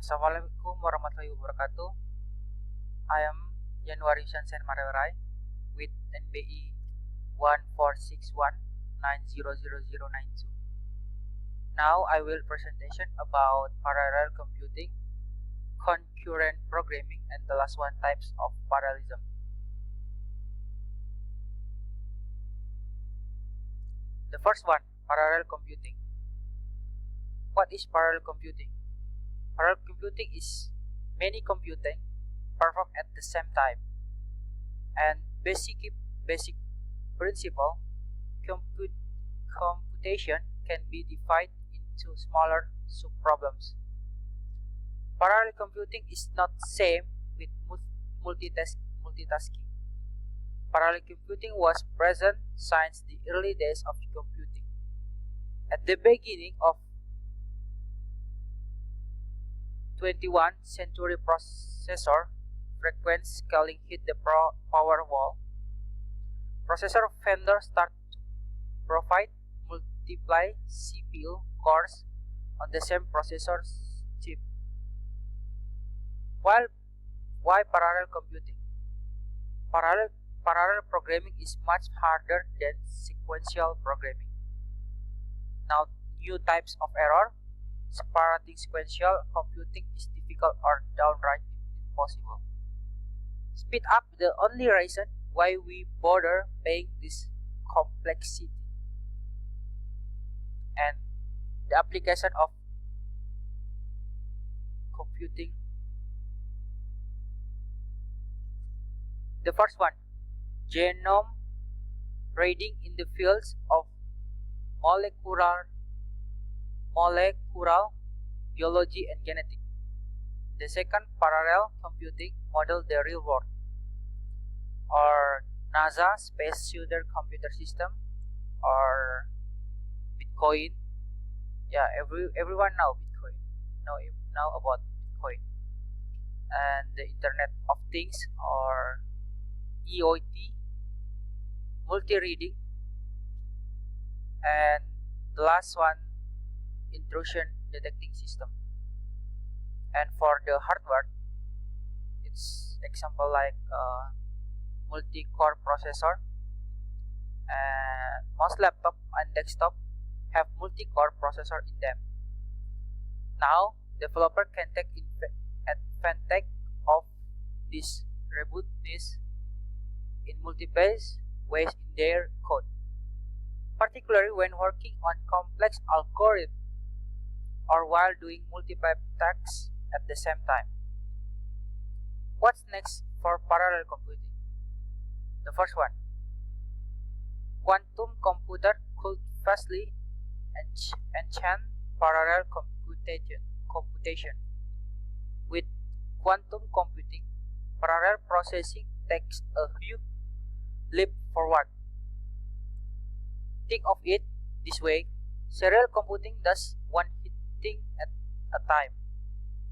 Assalamualaikum warahmatullahi wabarakatuh. I am Yanuarius Yansen Maroe with NBE 1461900092. Now I will presentation about parallel computing, concurrent programming, and the last one, types of parallelism. The first one, parallel computing. What is parallel computing? Parallel computing is many computing performed at the same time, and basic principle computation can be divided into smaller subproblems. Parallel computing is not same with multitasking. Parallel computing was present since the early days of computing. At the beginning of 21st century, processor frequency scaling hit the power wall. Processor vendors start to provide multiple CPU cores on the same processor chip. Why parallel computing? Parallel programming is much harder than sequential programming. Now, new types of error. Separating sequential computing is difficult or downright impossible. Speed up the only reason why we bother paying this complexity. And the application of computing. The first one, genome reading in the fields of molecular biology and genetics. The second, parallel computing model the real world, or NASA Space Shuttle Computer System, or Bitcoin. Yeah, everyone know Bitcoin. Know about Bitcoin, and the Internet of Things, or EOT, multi-reading, and the last one, intrusion detecting system. And for the hardware, it's example like multi-core processor, and most laptop and desktop have multi-core processor in them. Now developer can take advantage of this robustness in multiple ways in their code, particularly when working on complex algorithms or while doing multiple tasks at the same time. What's next for parallel computing? The first one, quantum computer could vastly enhance parallel computation. With quantum computing, parallel processing takes a huge leap forward. Think of it this way: serial computing does one thing at a time.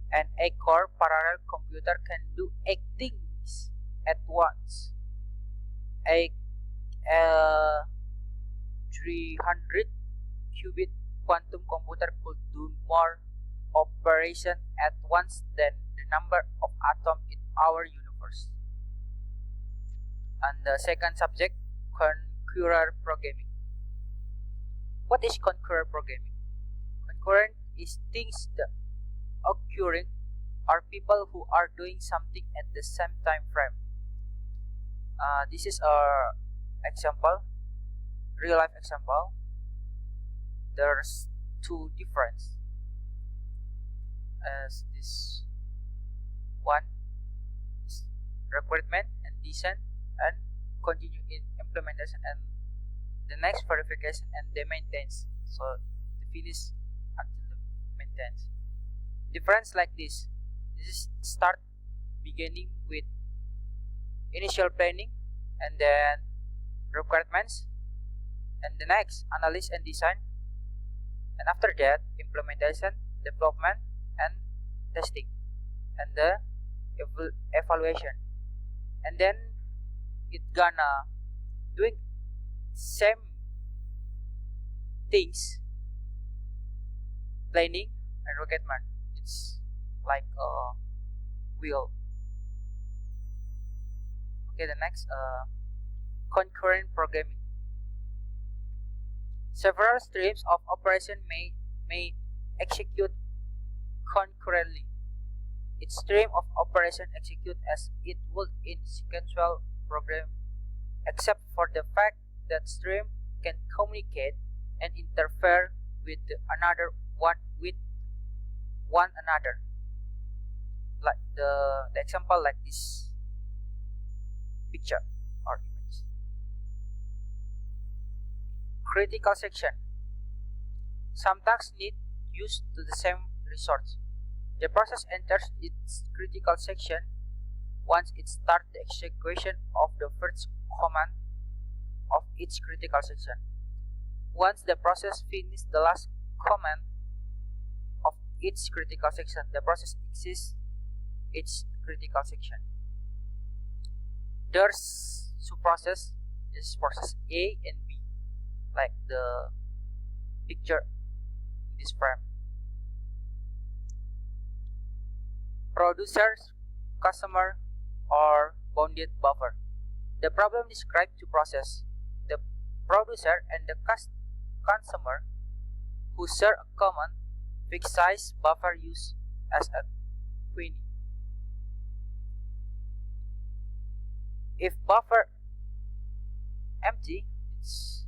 An 8-core parallel computer can do 8 things at once. A 300 qubit quantum computer could do more operations at once than the number of atoms in our universe. And the second subject, concurrent programming. What is concurrent programming? Concurrent is things that occurring or people who are doing something at the same time frame. This is a example, real life example. There's two difference. As this one is requirement and design and continue in implementation, and the next verification and the maintenance. So the finish until the maintenance. Difference like this. This is start beginning with initial planning, and then requirements, and the next analysis and design, and after that implementation, development, and testing, and the evaluation, and then it gonna doing same things, planning and requirement. It's like a wheel. Okay, the next concurrent programming. Several streams of operation may execute concurrently. Each stream of operation execute as it would in sequential program, except for the fact that stream can communicate and interfere with one another. Like the example like this picture or image. Critical section. Some tasks need use to the same resource. The process enters its critical section once it starts the execution of the first command of each critical section. Once the process finishes the last command of each critical section, the process exits its critical section. There's two processes, this is process A and B, like the picture in this frame. Producers, customer, or bounded buffer. The problem describes two processes, the producer and the consumer, who share a common fixed size buffer used as a queue. If buffer empty, it's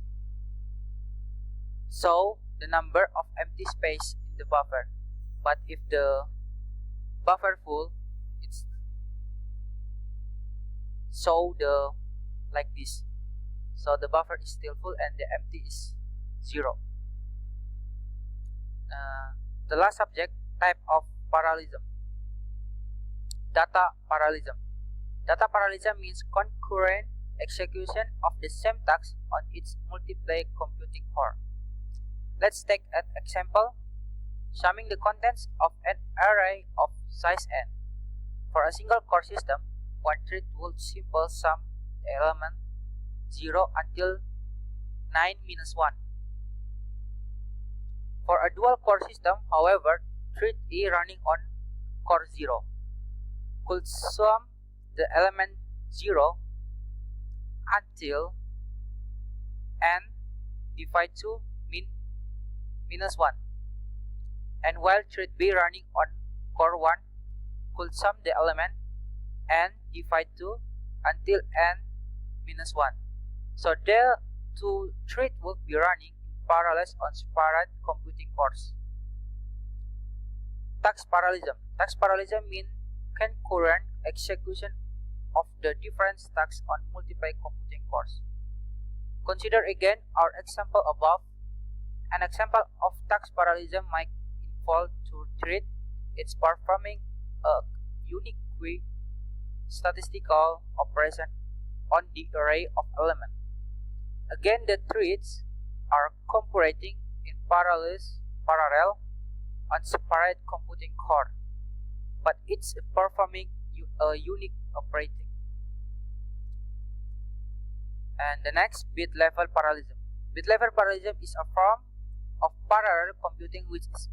show the number of empty space in the buffer, but if the buffer full, it's show the like this, so the buffer is still full and the empty is 0. The last subject, type of parallelism. Data parallelism. Data parallelism means concurrent execution of the same task on its multiple computing core. Let's take an example. Summing the contents of an array of size n. For a single core system, one thread would simply sum the element 0 until 9 minus 1. For a dual core system, however, thread A running on core 0 could sum the element 0 until n divided to minus 1. And while thread B running on core 1 could sum the element n divided to until n minus 1. So the two threads will be running in parallel on separate computing cores. Task parallelism. Task parallelism means concurrent execution of the different tasks on multiple computing cores. Consider again our example above. An example of task parallelism might involve two threads. It's performing a unique statistical operation on the array of elements. Again, the threads are cooperating in parallel on separate computing core, but it's performing a unique operating. And the next, bit level parallelism. Bit level parallelism is a form of parallel computing which is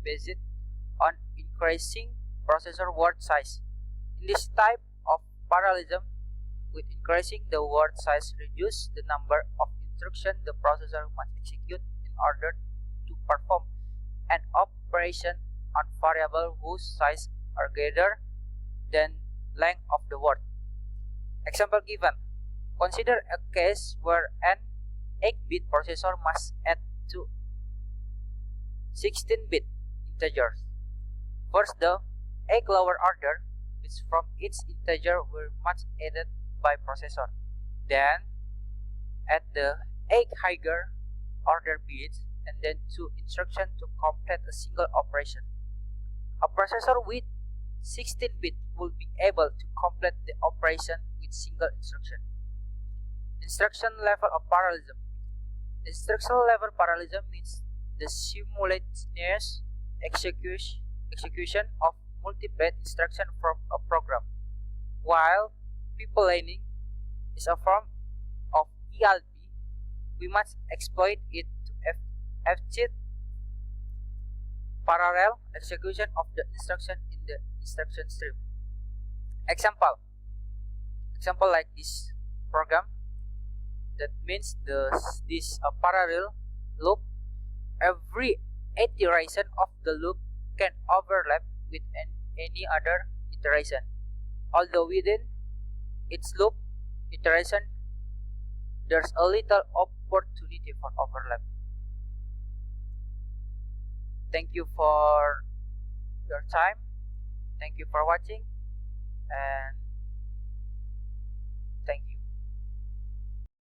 based on increasing processor word size. In this type of parallelism, with increasing the word size, reduce the number of instructions the processor must execute in order to perform an operation on variables whose size are greater than length of the word. Example given. Consider a case where an 8-bit processor must add two 16-bit integers. First, the 8 lower order bits from each integer were much added by processor. Then, add the 8 higher order bits and then 2 instructions to complete a single operation. A processor with 16-bit will be able to complete the operation with single instruction. Instruction level of parallelism. Instruction level parallelism means the simultaneous execution of multiple instructions from a program, while pipelining is a form of ELP. We must exploit it to achieve parallel execution of the instruction in the instruction stream. Example like this program, that means this parallel loop. Every iteration of the loop can overlap with any other iteration, although within its loop iteration there's a little opportunity for overlap. Thank you for your time. Thank you for watching, and